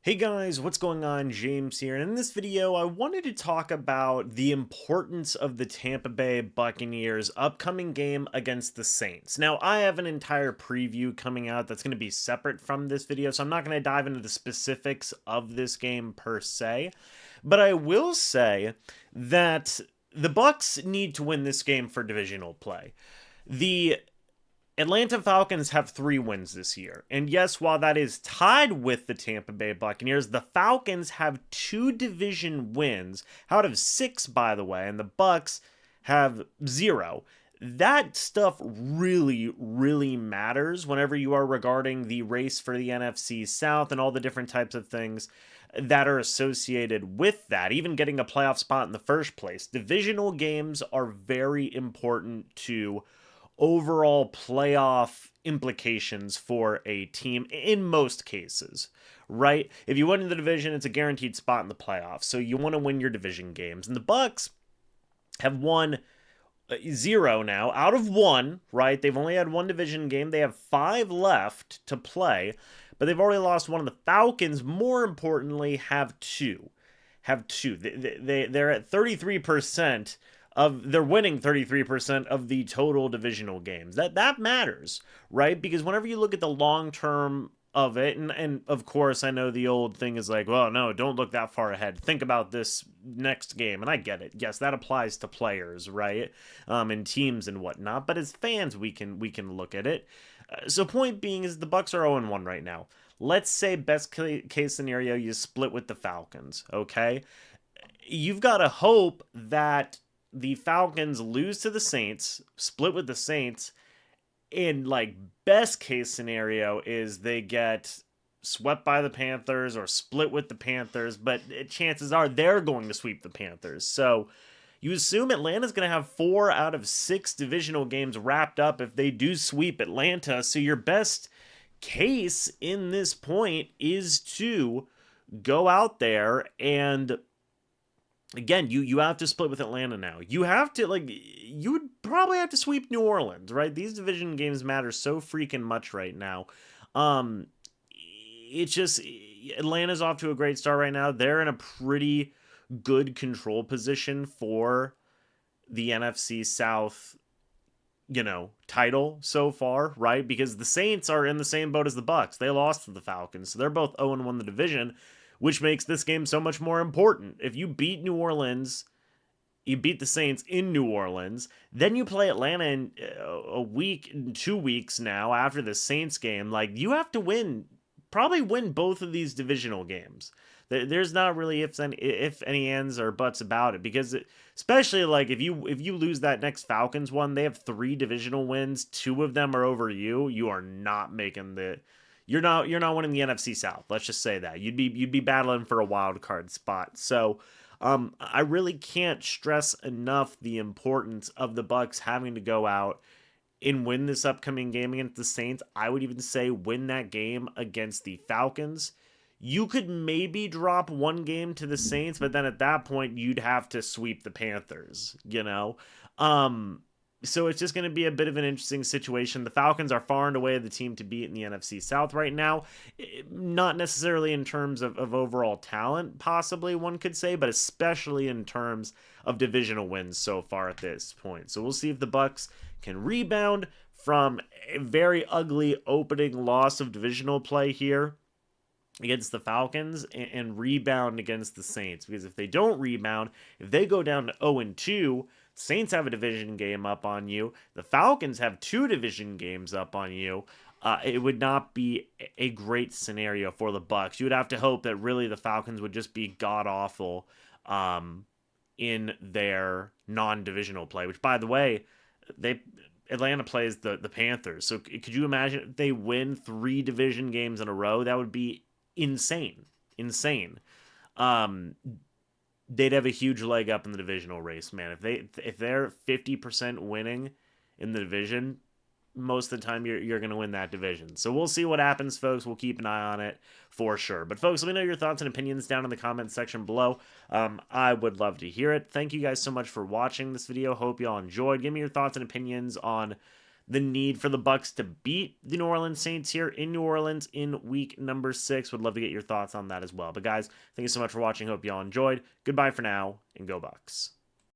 Hey guys, what's going on? James here, and in this video I wanted to talk about the importance of the Tampa Bay Buccaneers upcoming game against the Saints. Now, I have an entire preview coming out that's going to be separate from this video, so I'm not going to dive into the specifics of this game per se, but I will say that the Bucs need to win this game for divisional play. The Atlanta Falcons have 3 wins this year. And yes, while that is tied with the Tampa Bay Buccaneers, the Falcons have 2 division wins out of 6, by the way, and the Bucs have 0. That stuff really, really matters whenever you are regarding the race for the NFC South and all the different types of things that are associated with that, even getting a playoff spot in the first place. Divisional games are very important to overall playoff implications for a team in most cases, right? If you win in the division, it's a guaranteed spot in the playoffs. So you want to win your division games. And the Bucs have won 0 now out of 1, right? They've only had 1 division game. They have 5 left to play, but they've already lost 1. The Falcons, more importantly, have 2. They're at 33% they're winning 33% of the total divisional games. That matters, right? Because whenever you look at the long term of it, and of course I know the old thing is like, well, no, don't look that far ahead. Think about this next game, and I get it. Yes, that applies to players, right? And teams and whatnot. But as fans, we can look at it. So point being is the Bucs are 0-1 right now. Let's say best case scenario, you split with the Falcons. Okay, you've got to hope that the Falcons lose to the Saints, split with the Saints, and like best case scenario is they get swept by the Panthers or split with the Panthers, but chances are they're going to sweep the Panthers. So you assume Atlanta's going to have 4 out of 6 divisional games wrapped up if they do sweep Atlanta. So your best case in this point is to go out there and again, you have to split with Atlanta now. You have to you would probably have to sweep New Orleans, right? These division games matter so freaking much right now. Um it's just Atlanta's off to a great start right now. They're in a pretty good control position for the NFC South, title so far, right? Because the Saints are in the same boat as the Bucs. They lost to the Falcons, so they're both 0-1 the division, which makes this game so much more important. If you beat New Orleans, you beat the Saints in New Orleans, then you play Atlanta in a week, 2 weeks now after the Saints game. Like, you have to probably win both of these divisional games. There's not really if any ands or buts about it, because especially like if you lose that next Falcons one, they have 3 divisional wins, 2 of them are over you. You are not making you're not winning the NFC South. Let's just say that you'd be battling for a wild card spot. So I really can't stress enough the importance of the Bucs having to go out and win this upcoming game against the Saints. I would even say win that game against the Falcons. You could maybe drop one game to the Saints, but then at that point you'd have to sweep the Panthers. So it's just going to be a bit of an interesting situation. The Falcons are far and away the team to beat in the NFC South right now. Not necessarily in terms of overall talent, possibly one could say, but especially in terms of divisional wins so far at this point. So we'll see if the Bucs can rebound from a very ugly opening loss of divisional play here against the Falcons and rebound against the Saints. Because if they don't rebound, if they go down to 0-2, Saints have a division game up on you. The Falcons have 2 division games up on you. It would not be a great scenario for the Bucs. You would have to hope that really the Falcons would just be god awful in their non-divisional play. Which, by the way, Atlanta plays the Panthers. So could you imagine if they win 3 division games in a row? That would be insane. They'd have a huge leg up in the divisional race, man. If they're 50% winning in the division, most of the time you're going to win that division. So we'll see what happens, folks. We'll keep an eye on it for sure. But folks, let me know your thoughts and opinions down in the comments section below. I would love to hear it. Thank you guys so much for watching this video. Hope y'all enjoyed. Give me your thoughts and opinions on the need for the Bucs to beat the New Orleans Saints here in New Orleans in week number 6. Would love to get your thoughts on that as well. But guys, thank you so much for watching. Hope you all enjoyed. Goodbye for now, and go Bucs.